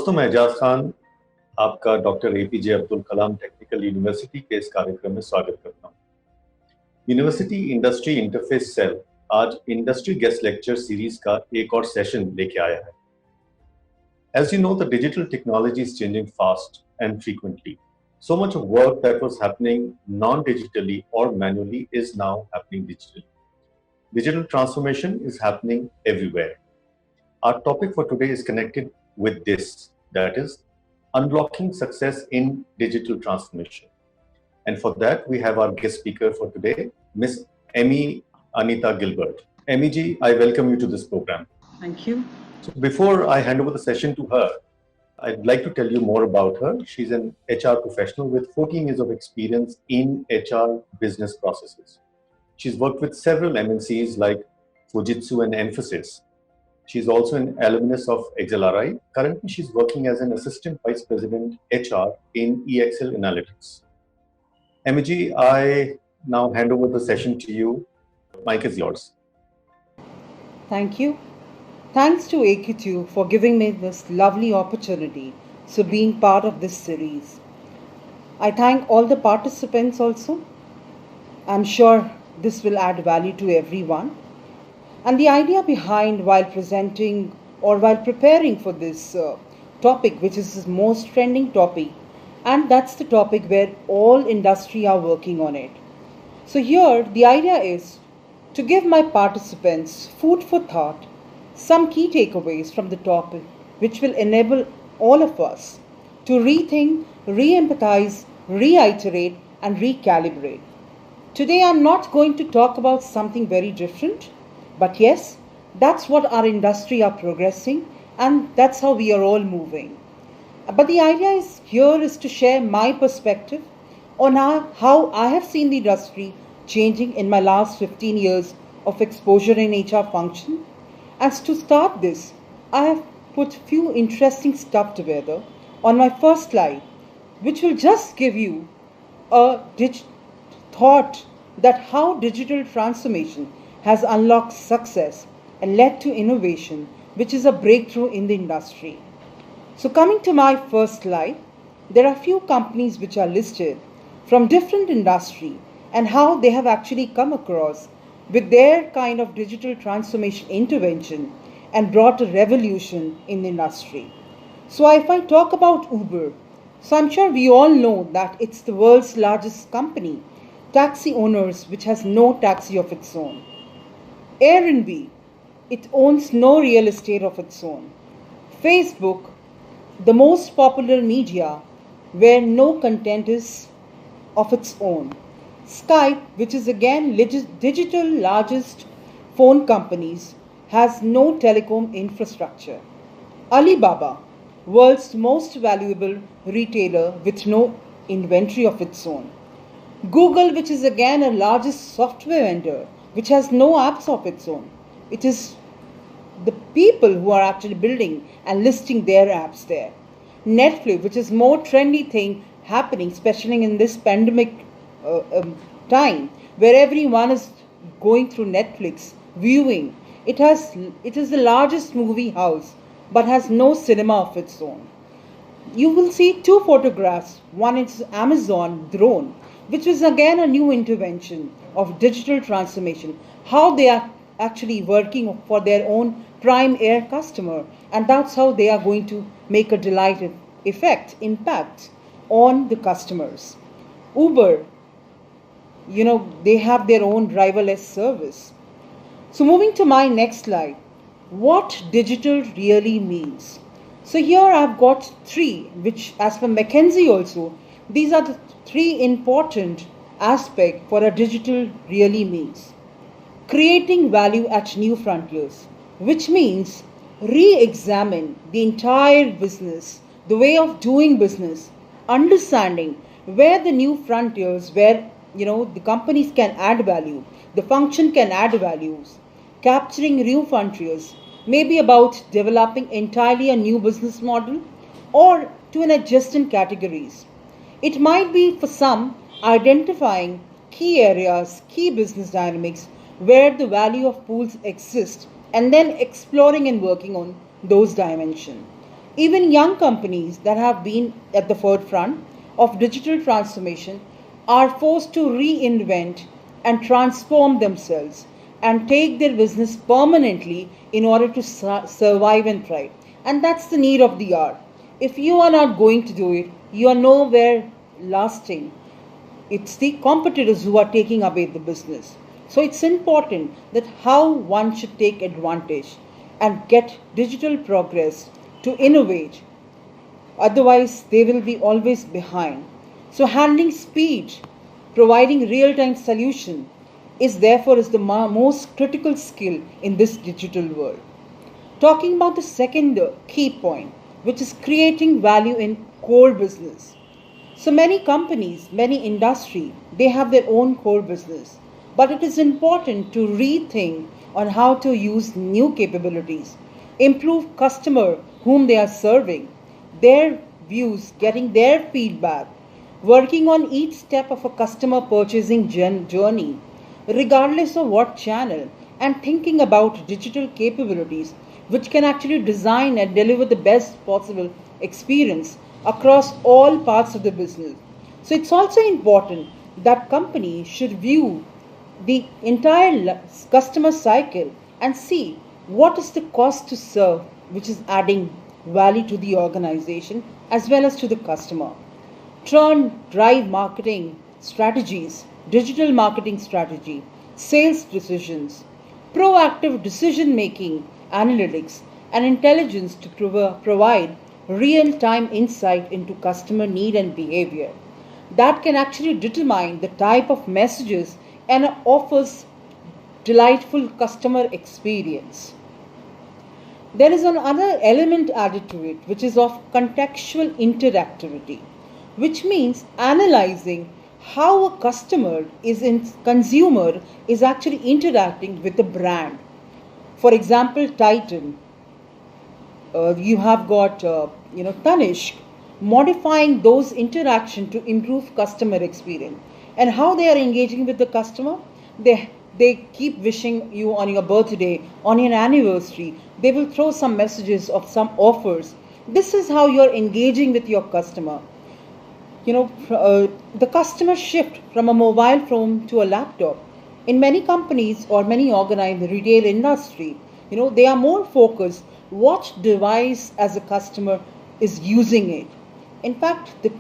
दोस्तों, मैं एजाज खान आपका doctor APJ Abdul Kalam technical university के इस कार्यक्रम में स्वागत करता हूं। यूनिवर्सिटी इंडस्ट्री इंटरफेस सेल आज इंडस्ट्री गेस्ट लेक्चर सीरीज का एक और सेशन लेके आया है। As you know, the digital technology is changing fast and frequently. So much of work that was happening non-digitally or manually is now happening digitally. Digital transformation is happening everywhere. Our topic for today is connected with this, that is, unlocking success in digital transformation. And for that, we have our guest speaker for today, Ms. Emmy Anita Gilbert. Emmy ji, I welcome you to this program. Thank you. So before I hand over the session to her, I'd like to tell you more about her. She's an HR professional with 14 years of experience in HR business processes. She's worked with several MNCs like Fujitsu and Mphasis. She's also an alumnus of XLRI. Currently, she's working as an Assistant Vice President HR in EXL Analytics. Emmy, I now hand over the session to you. Mic is yours. Thank you. Thanks to AQ2 for giving me this lovely opportunity to being part of this series. I thank all the participants also. I'm sure this will add value to everyone. And the idea behind while presenting or while preparing for this topic, which is the most trending topic, and that's the topic where all industry are working on it. So here the idea is to give my participants food for thought, some key takeaways from the topic which will enable all of us to rethink, re-empathize, reiterate and recalibrate. Today I'm not going to talk about something very different. But yes, that's what our industry are progressing and that's how we are all moving. But the idea here is to share my perspective on how I have seen the industry changing in my last 15 years of exposure in HR function. As to start this, I have put few interesting stuff together on my first slide, which will just give you a thought that how digital transformation has unlocked success and led to innovation, which is a breakthrough in the industry. So coming to my first slide, there are few companies which are listed from different industry and how they have actually come across with their kind of digital transformation intervention and brought a revolution in the industry. So if I talk about Uber, so I'm sure we all know that it's the world's largest company, taxi owners which has no taxi of its own. Airbnb, it owns no real estate of its own. Facebook, the most popular media where no content is of its own. Skype, which is again digital largest phone companies, has no telecom infrastructure. Alibaba, world's most valuable retailer with no inventory of its own. Google, which is again a largest software vendor, which has no apps of its own. It is the people who are actually building and listing their apps there. Netflix, which is more trendy thing happening, especially in this pandemic time, where everyone is going through Netflix, viewing. It is the largest movie house, but has no cinema of its own. You will see two photographs. One is Amazon drone, which is again a new intervention of digital transformation, how they are actually working for their own prime air customer, and that's how they are going to make a delighted impact on the customers. Uber, they have their own driverless service. So moving to my next slide, what digital really means. So here I've got three, which as per McKinsey also, these are the three important aspects for a digital really means. Creating value at new frontiers, which means re-examine the entire business, the way of doing business, understanding where the new frontiers, where the companies can add value, the function can add values, capturing new frontiers, maybe about developing entirely a new business model or to an adjacent categories. It might be for some identifying key areas, key business dynamics where the value of pools exist and then exploring and working on those dimensions. Even young companies that have been at the forefront of digital transformation are forced to reinvent and transform themselves and take their business permanently in order to survive and thrive. And that's the need of the hour. If you are not going to do it, you are nowhere lasting. It's the competitors who are taking away the business. So it's important that how one should take advantage and get digital progress to innovate. Otherwise, they will be always behind. So handling speed, providing real-time solution is therefore is the most critical skill in this digital world. Talking about the second key point, which is creating value in core business. So many companies, many industry, they have their own core business, but it is important to rethink on how to use new capabilities, improve customer whom they are serving, their views, getting their feedback, working on each step of a customer purchasing journey, regardless of what channel, and thinking about digital capabilities which can actually design and deliver the best possible experience across all parts of the business. So it's also important that companies should view the entire customer cycle and see what is the cost to serve, which is adding value to the organization as well as to the customer. Drive marketing strategies, digital marketing strategy, sales decisions, proactive decision making, analytics, and intelligence to provide real time insight into customer need and behavior. That can actually determine the type of messages and offers delightful customer experience. There is another element added to it, which is of contextual interactivity, which means analyzing how a consumer is actually interacting with the brand. For example, Titan, you have got Tanishq modifying those interaction to improve customer experience. And how they are engaging with the customer, they keep wishing you on your birthday, on your anniversary. They will throw some messages of some offers. This is how you're engaging with your customer. The customer shift from a mobile phone to a laptop. In many companies or many organized retail industry, they are more focused what device as a customer is using it. In fact, the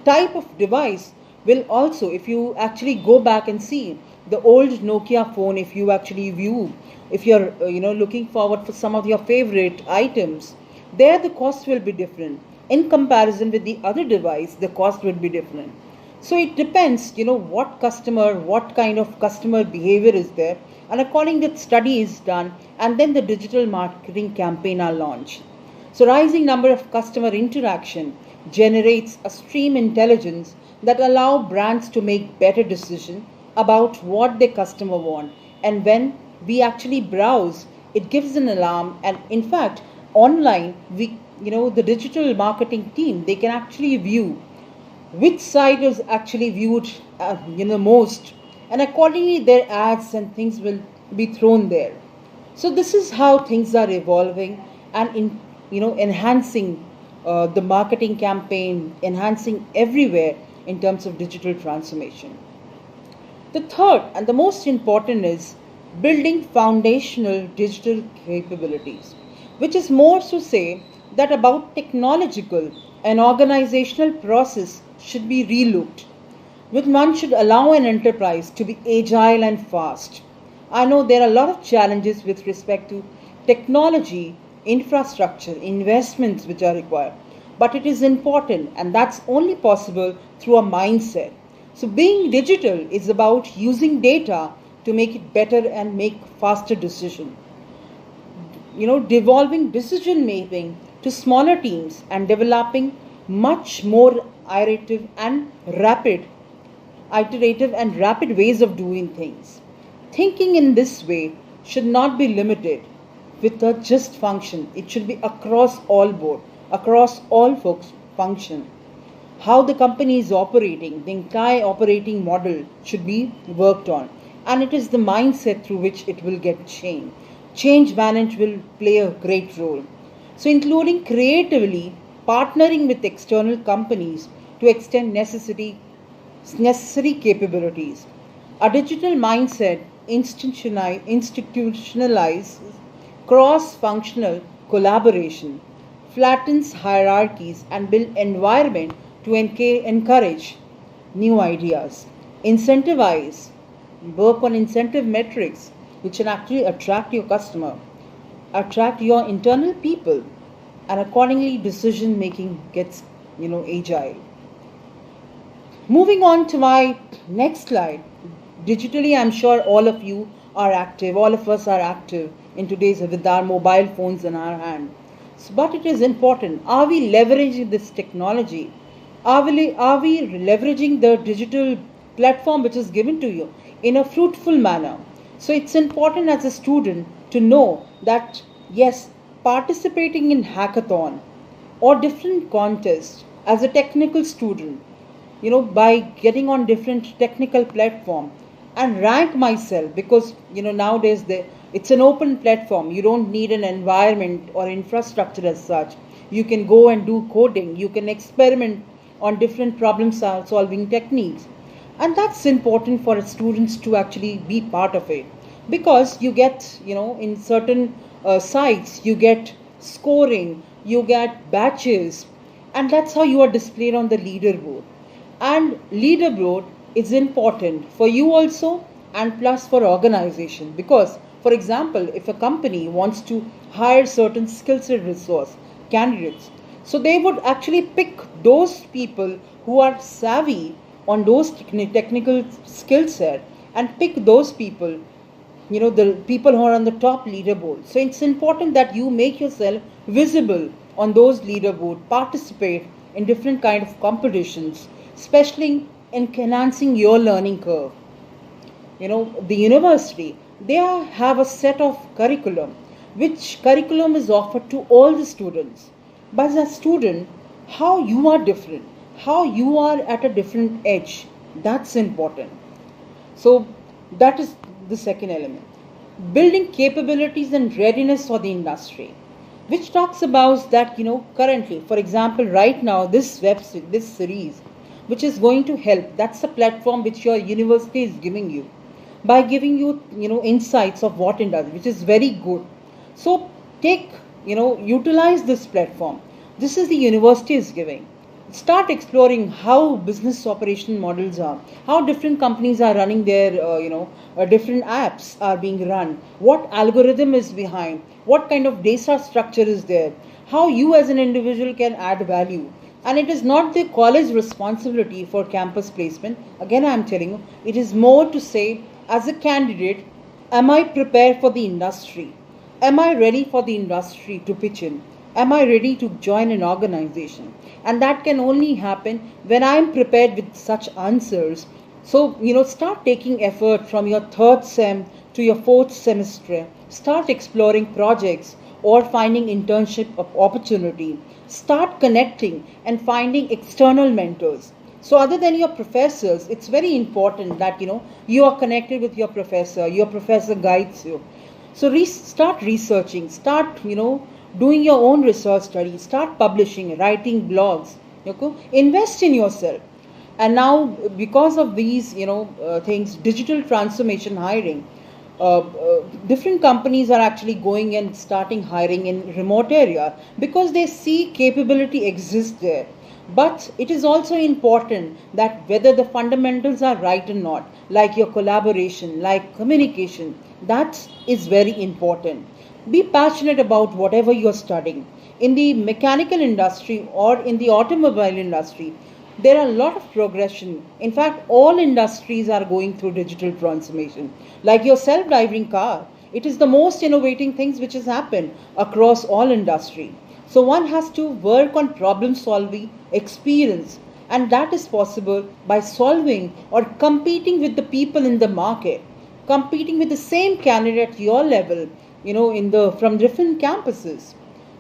type of device will also, if you actually go back and see the old Nokia phone, if you actually view, if you're looking forward for some of your favorite items, there the cost will be different. In comparison with the other device, the cost will be different. So it depends, what kind of customer behavior is there, and according to that study is done, and then the digital marketing campaign are launched. So rising number of customer interaction generates a stream intelligence that allow brands to make better decisions about what their customer want. And when we actually browse, it gives an alarm. And in fact, online, the digital marketing team, they can actually view which site is actually viewed most, and accordingly their ads and things will be thrown there. So this is how things are evolving and enhancing the marketing campaign, enhancing everywhere in terms of digital transformation. The third and the most important is building foundational digital capabilities, which is more to say that about technological and organizational process should be relooked, which one should allow an enterprise to be agile and fast. I know there are a lot of challenges with respect to technology, infrastructure, investments which are required, but it is important, and that's only possible through a mindset. So being digital is about using data to make it better and make faster decisions. Devolving decision making to smaller teams and developing much more iterative and rapid ways of doing things. Thinking in this way should not be limited with a just function. It should be across all board, across all folks function. How the company is operating, the entire operating model should be worked on. And it is the mindset through which it will get changed. Change management will play a great role. So, including creatively partnering with external companies to extend necessary capabilities. A digital mindset institutionalizes cross functional collaboration, flattens hierarchies, and builds environment to encourage new ideas. Incentivize, work on incentive metrics which can actually attract your customer, attract your internal people, and accordingly decision making gets agile. Moving on to my next slide. Digitally, I'm sure all of you are active, all of us are active in today's with our mobile phones in our hand. But it is important. Are we leveraging this technology? Are we leveraging the digital platform which is given to you in a fruitful manner? So it's important as a student to know that yes, participating in hackathon or different contests as a technical student, by getting on different technical platform and rank myself, because nowadays it's an open platform. You don't need an environment or infrastructure as such. You can go and do coding, you can experiment on different problem solving techniques, and that's important for students to actually be part of it, because you get in certain sites you get scoring, you get batches, and that's how you are displayed on the leaderboard. And leaderboard is important for you also, and plus for organization, because for example, if a company wants to hire certain skill set resource candidates, so they would actually pick those people who are savvy on those technical skill set, and pick those people, the people who are on the top leaderboard. So it's important that you make yourself visible on those leaderboard, participate in different kind of competitions, especially in enhancing your learning curve. The university, they have a set of curriculum, which curriculum is offered to all the students. But as a student, how you are different, how you are at a different edge, that's important. So that is the second element. Building capabilities and readiness for the industry, which talks about that, currently, for example, right now, this this series, which is going to help, that's a platform which your university is giving you by giving you, insights of what it does, which is very good. So take, utilize this platform. This is the university is giving. Start exploring how business operation models are, how different companies are running their different apps are being run, what algorithm is behind, what kind of data structure is there, how you as an individual can add value. And it is not the college responsibility for campus placement. Again, I am telling you, it is more to say, as a candidate, am I prepared for the industry? Am I ready for the industry to pitch in? Am I ready to join an organization? And that can only happen when I am prepared with such answers. So, start taking effort from your third sem to your fourth semester. Start exploring projects or finding internship opportunity. Start connecting and finding external mentors. So other than your professors, it's very important that you are connected with your professor. Your professor guides you. So start researching. Start doing your own research studies. Start publishing, writing blogs. Okay? Invest in yourself. And now, because of these things, digital transformation hiring, different companies are actually going and starting hiring in remote area because they see capability exists there. But it is also important that whether the fundamentals are right or not, like your collaboration, like communication, that is very important. Be passionate about whatever you're studying. In the mechanical industry or in the automobile industry, there are a lot of progression. In fact, all industries are going through digital transformation. Like your self-driving car, it is the most innovating things which has happened across all industry. So one has to work on problem solving experience, and that is possible by solving or competing with the people in the market, competing with the same candidate at your level, from different campuses,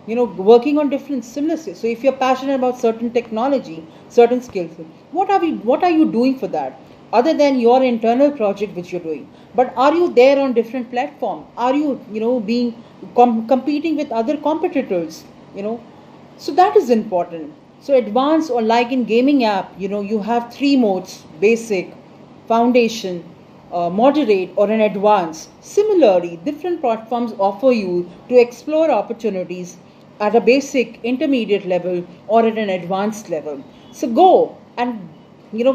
working on different similar. So if you're passionate about certain technology, certain skills, what are you doing for that? Other than your internal project which you're doing, but are you there on different platform? Are you being competing with other competitors? you know. So that is important. So advanced, or like in gaming app, you have three modes: basic, foundation, moderate, or an advanced. Similarly, different platforms offer you to explore opportunities at a basic, intermediate level, or at an advanced level. So go and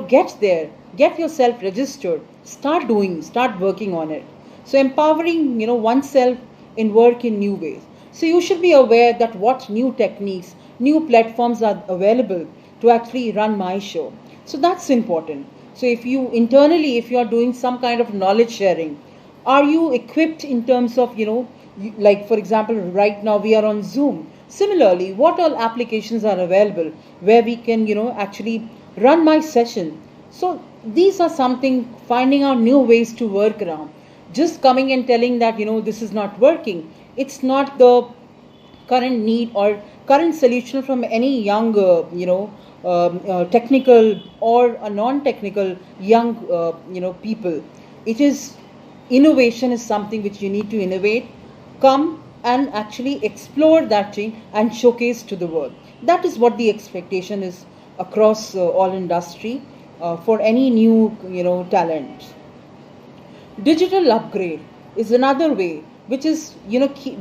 get there, get yourself registered, start working on it. So empowering oneself in work in new ways. So you should be aware that what new techniques, new platforms are available to actually run my show. So that's important. So if you internally, if you are doing some kind of knowledge sharing, are you equipped in terms of like for example, right now we are on Zoom. Similarly, what all applications are available where we can actually run my session. So these are something, finding out new ways to work around. Just coming and telling that this is not working, it's not the current need or current solution from any young technical or a non-technical young people. It is, innovation is something which you need to innovate, come and actually explore that thing and showcase to the world. That is what the expectation is across all industry for any new talent. Digital upgrade is another way, which is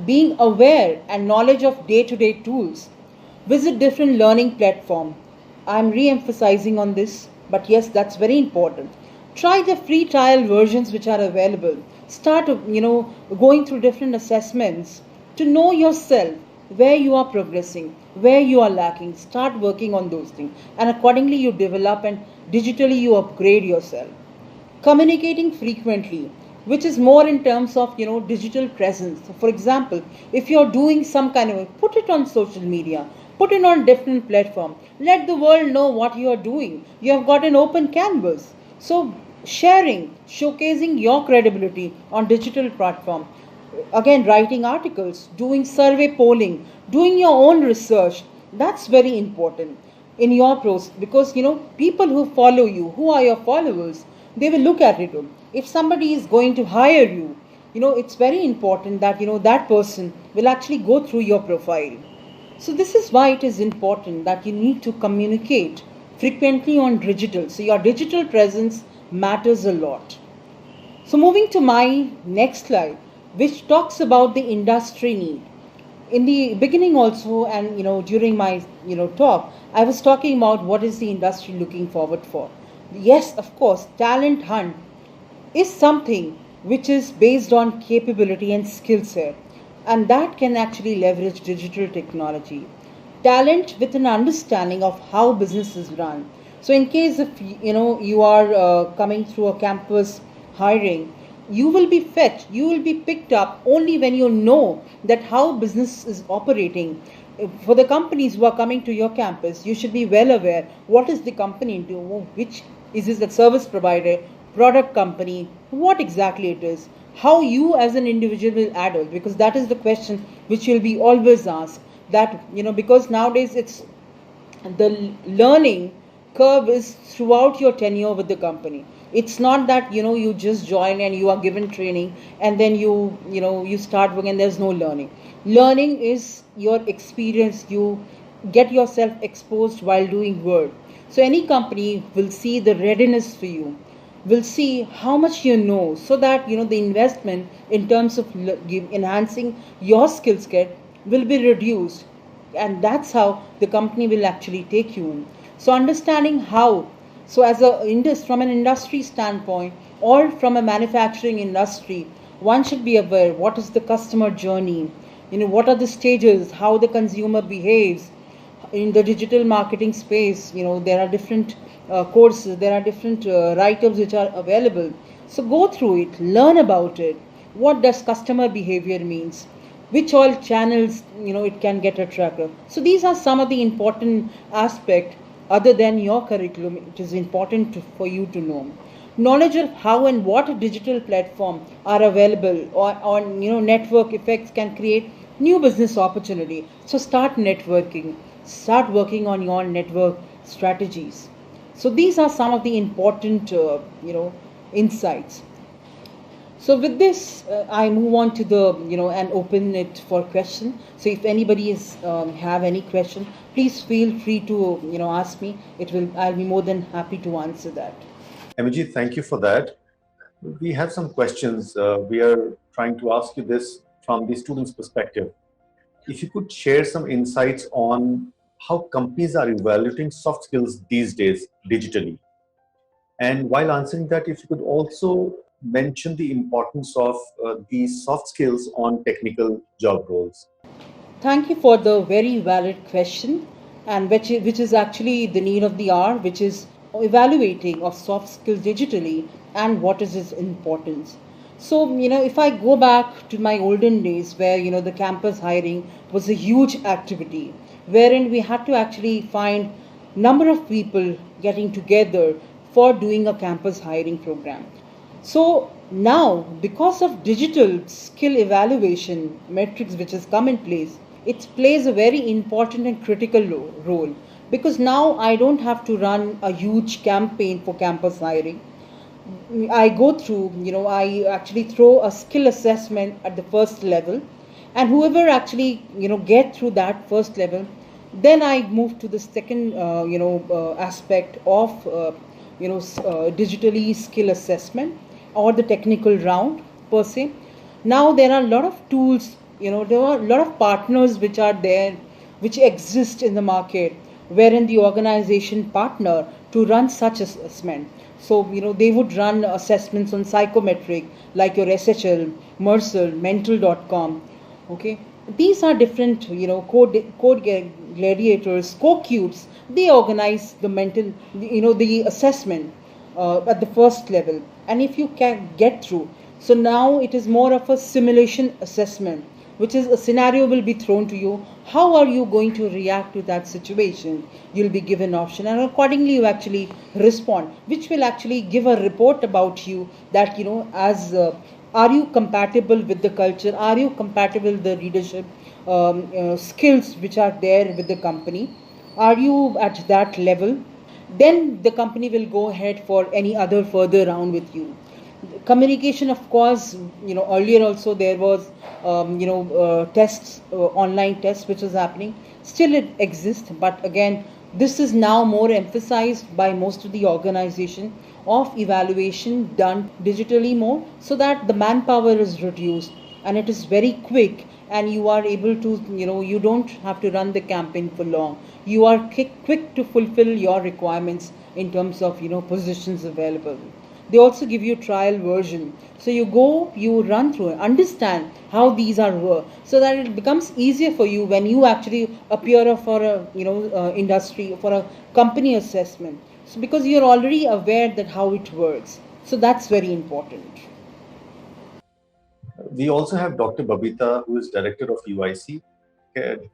being aware and knowledge of day-to-day tools. Visit different learning platform. I'm re-emphasizing on this, but yes, that's very important. Try the free trial versions which are available. Start going through different assessments to know yourself, where you are progressing, where you are lacking. Start working on those things, and accordingly you develop and digitally you upgrade yourself. Communicating frequently, which is more in terms of digital presence. So for example, if you're doing some kind of, put it on social media, put it on different platform, let the world know what you are doing. You have got an open canvas. So sharing, showcasing your credibility on digital platform. Again, writing articles, doing survey polling, doing your own research. That's very important in your process, because people who follow you, who are your followers, they will look at it. If somebody is going to hire you, it's very important that that person will actually go through your profile. So this is why it is important that you need to communicate frequently on digital. So your digital presence matters a lot. So moving to my next slide, which talks about the industry need. In the beginning also, and during my talk, I was talking about what is the industry looking forward for. Yes, of course, talent hunt is something which is based on capability and skill set, and that can actually leverage digital technology. Talent with an understanding of how business is run. So in case if you are coming through a campus hiring, you will be fed, you will be picked up only when you know that how business is operating. For the companies who are coming to your campus, you should be well aware what is the company into, which is this a service provider, product company, what exactly it is, how you as an individual will add on, because that is the question which will be always asked. That because nowadays it's the learning curve is throughout your tenure with the company. It's not that you just join and you are given training and then you start working and there's no learning. Learning is your experience. You get yourself exposed while doing work. So any company will see the readiness for you, will see how much you know, so that the investment in terms of enhancing your skill set will be reduced, and that's how the company will actually take you in. So understanding how, so as from an industry standpoint or from a manufacturing industry, one should be aware what is the customer journey, what are the stages, how the consumer behaves. In the digital marketing space, there are different courses, there are different write-ups which are available. So go through it, learn about it. What does customer behavior means? Which all channels it can get a tracker. So these are some of the important aspects other than your curriculum. It is important for you to know. Knowledge of how and what digital platform are available or on network effects can create new business opportunity. So start networking, start working on your network strategies. So these are some of the important insights. So with this, I move on to the, and open it for question. So if anybody is have any question, please feel free to, ask me. I'll be more than happy to answer that. Emiji, thank you for that. We have some questions. We are trying to ask you this from the student's perspective. If you could share some insights on how companies are evaluating soft skills these days digitally. And while answering that, if you could also mention the importance of these soft skills on technical job roles. Thank you for the very valid question, and which is actually the need of the hour, which is evaluating of soft skills digitally and what is its importance. So, if I go back to my olden days where, the campus hiring was a huge activity, wherein we had to actually find number of people getting together for doing a campus hiring program. So now, because of digital skill evaluation metrics which has come in place, it plays a very important and critical role. Because now I don't have to run a huge campaign for campus hiring. I go through, I actually throw a skill assessment at the first level, and whoever actually, get through that first level, then I move to the second, aspect of, digitally skill assessment or the technical round per se. Now there are a lot of tools, there are a lot of partners which are there, which exist in the market, wherein the organization partner to run such assessment. So, they would run assessments on psychometric like your SHL, Mercer, mental.com. Okay. These are different, code gladiators, co-cubes. They organize the mental, the assessment at the first level. And if you can get through, so now it is more of a simulation assessment, which is a scenario will be thrown to you. How are you going to react to that situation? You'll be given option, and accordingly you actually respond, which will actually give a report about you that, as are you compatible with the culture? Are you compatible with the leadership skills which are there with the company? Are you at that level? Then the company will go ahead for any other further round with you. Communication, of course, earlier also there was, tests, online tests which was happening. Still it exists, but again, this is now more emphasized by most of the organization of evaluation done digitally more, so that the manpower is reduced and it is very quick, and you are able to, you don't have to run the campaign for long. You are quick to fulfill your requirements in terms of, positions available. They also give you trial version, so you go, you run through it, understand how these are work, so that it becomes easier for you when you actually appear for a, industry, for a company assessment. So because you're already aware that how it works, so that's very important. We also have Dr. Babita, who is Director of UIC.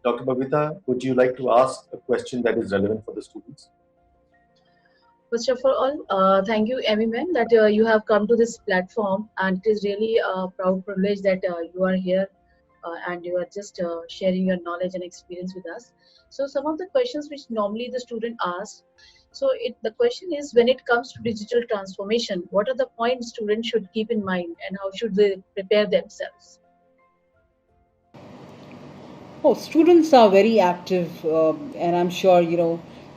Dr. Babita, would you like to ask a question that is relevant for the students? First of all, thank you, Emmy ma'am, that you have come to this platform, and it is really a proud privilege that you are here and you are just sharing your knowledge and experience with us. So, some of the questions which normally the student asks. So, the question is, when it comes to digital transformation, what are the points students should keep in mind, and how should they prepare themselves? Oh, students are very active, and I'm sure,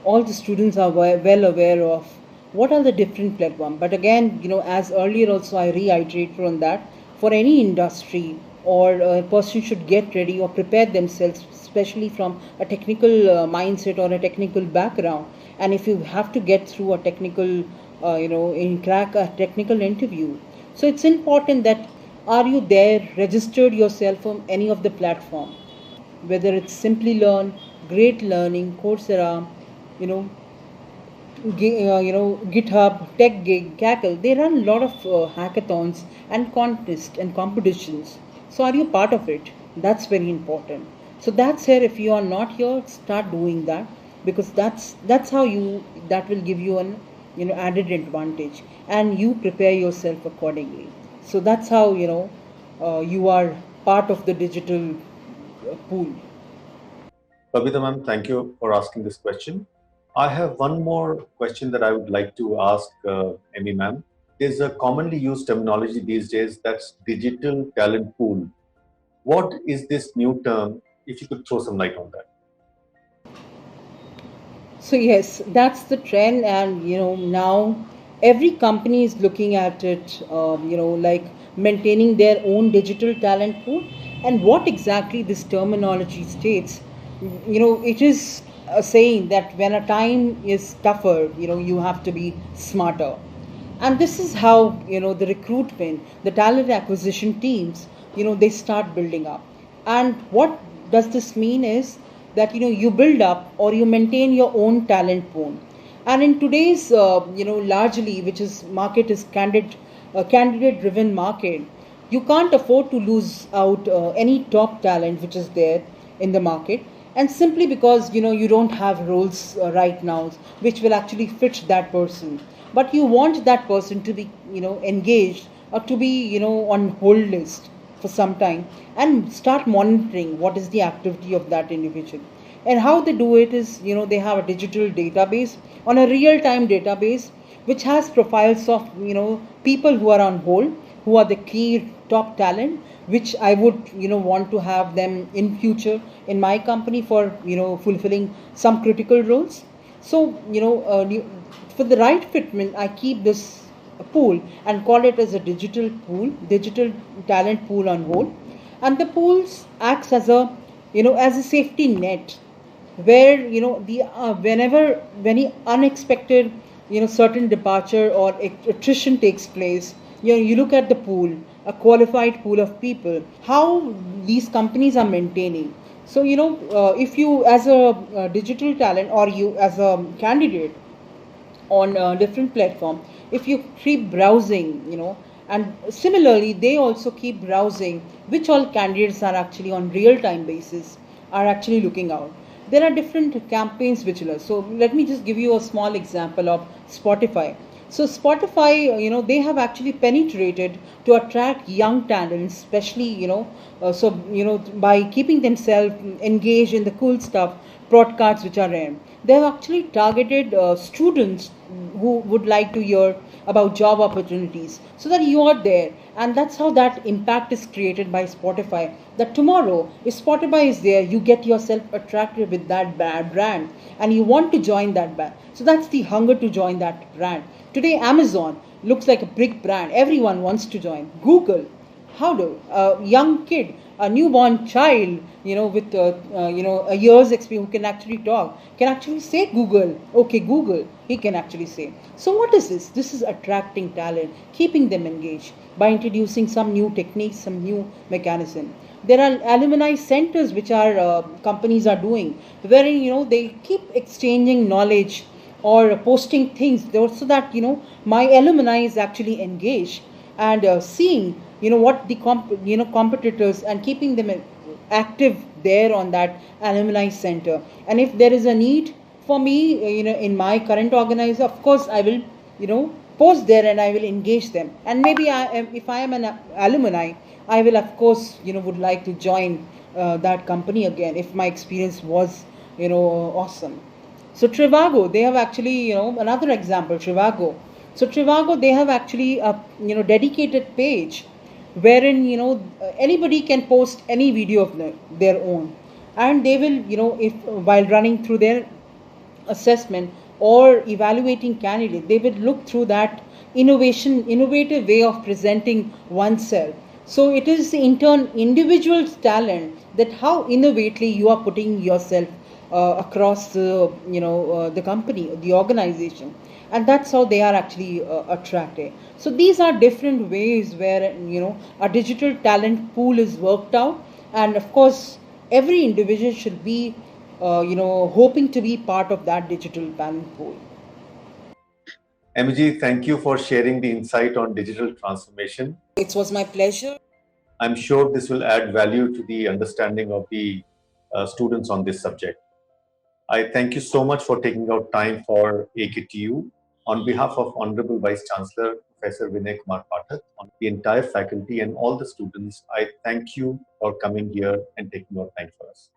all the students are well aware of what are the different platforms. But again, as earlier also I reiterated on that, for any industry or a person should get ready or prepare themselves, especially from a technical mindset or a technical background. And if you have to get through a technical, crack a technical interview, so it's important that are you there, registered yourself on any of the platform, whether it's Simply Learn, Great Learning, Coursera, you know, GitHub, TechGig, Cackle. They run a lot of hackathons and contests and competitions. So are you part of it? That's very important. So that's here. If you are not here, start doing that, because that's how you, that will give you an, added advantage, and you prepare yourself accordingly. So that's how, you are part of the digital pool. Babita ma'am, thank you for asking this question. I have one more question that I would like to ask Emmy ma'am. There's a commonly used terminology these days, that's digital talent pool. What is this new term? If you could throw some light on that. So yes, that's the trend, and now every company is looking at it. Like maintaining their own digital talent pool, and what exactly this terminology states. It is saying that when a time is tougher, you have to be smarter, and this is how the recruitment, the talent acquisition teams, they start building up. And what does this mean is that you build up or you maintain your own talent pool. And in today's largely, which is market is candidate driven market, you can't afford to lose out any top talent which is there in the market, and simply because you don't have roles right now which will actually fit that person, but you want that person to be engaged, or to be on hold list for some time, and start monitoring what is the activity of that individual. And how they do it is they have a digital database, on a real time database, which has profiles of people who are on hold, who are the key top talent, which I would want to have them in future in my company for fulfilling some critical roles. So for the right fitment, I keep this pool and call it as a digital talent pool on hold. And the pools acts as a as a safety net, where the whenever any unexpected certain departure or attrition takes place, you look at the pool, a qualified pool of people, how these companies are maintaining. So if you as a, digital talent, or you as a candidate on a different platform, if you keep browsing, and similarly they also keep browsing which all candidates are actually on real time basis, are actually looking out. There are different campaigns which will. So let me just give you a small example of Spotify. So Spotify, they have actually penetrated to attract young talents, especially by keeping themselves engaged in the cool stuff, broadcasts which are rare. They have actually targeted students who would like to hear about job opportunities, so that you are there. And that's how that impact is created by Spotify, that tomorrow if Spotify is there, you get yourself attracted with that brand, and you want to join that brand. So that's the hunger to join that brand. Today Amazon looks like a big brand, everyone wants to join. Google, how do a young kid, a newborn child, with a year's experience, who can actually talk, can actually say Google, okay Google, he can actually say. So what is this? This is attracting talent, keeping them engaged by introducing some new techniques, some new mechanism. There are alumni centers which our companies are doing, wherein they keep exchanging knowledge or posting things so that my alumni is actually engaged, and seeing what the competitors, and keeping them active there on that alumni center. And if there is a need for me in my current organizer, of course I will post there, and I will engage them. And maybe if I am an alumni, I will of course would like to join that company again if my experience was awesome. So Trivago, they have actually, another example, Trivago. So Trivago, they have actually a dedicated page, wherein anybody can post any video of their own, and they will if while running through their assessment or evaluating candidate, they will look through that innovative way of presenting oneself. So it is in turn individual's talent, that how innovatively you are putting yourself across the the company, the organization, and that's how they are actually attracted. So these are different ways where a digital talent pool is worked out. And of course every individual should be hoping to be part of that digital talent pool. MG, thank you for sharing the insight on digital transformation. It was my pleasure. I'm sure this will add value to the understanding of the students on this subject. I thank you so much for taking out time for AKTU. On behalf of Honorable Vice Chancellor Professor Vinay Kumar Pathak, on the entire faculty and all the students, I thank you for coming here and taking your time for us.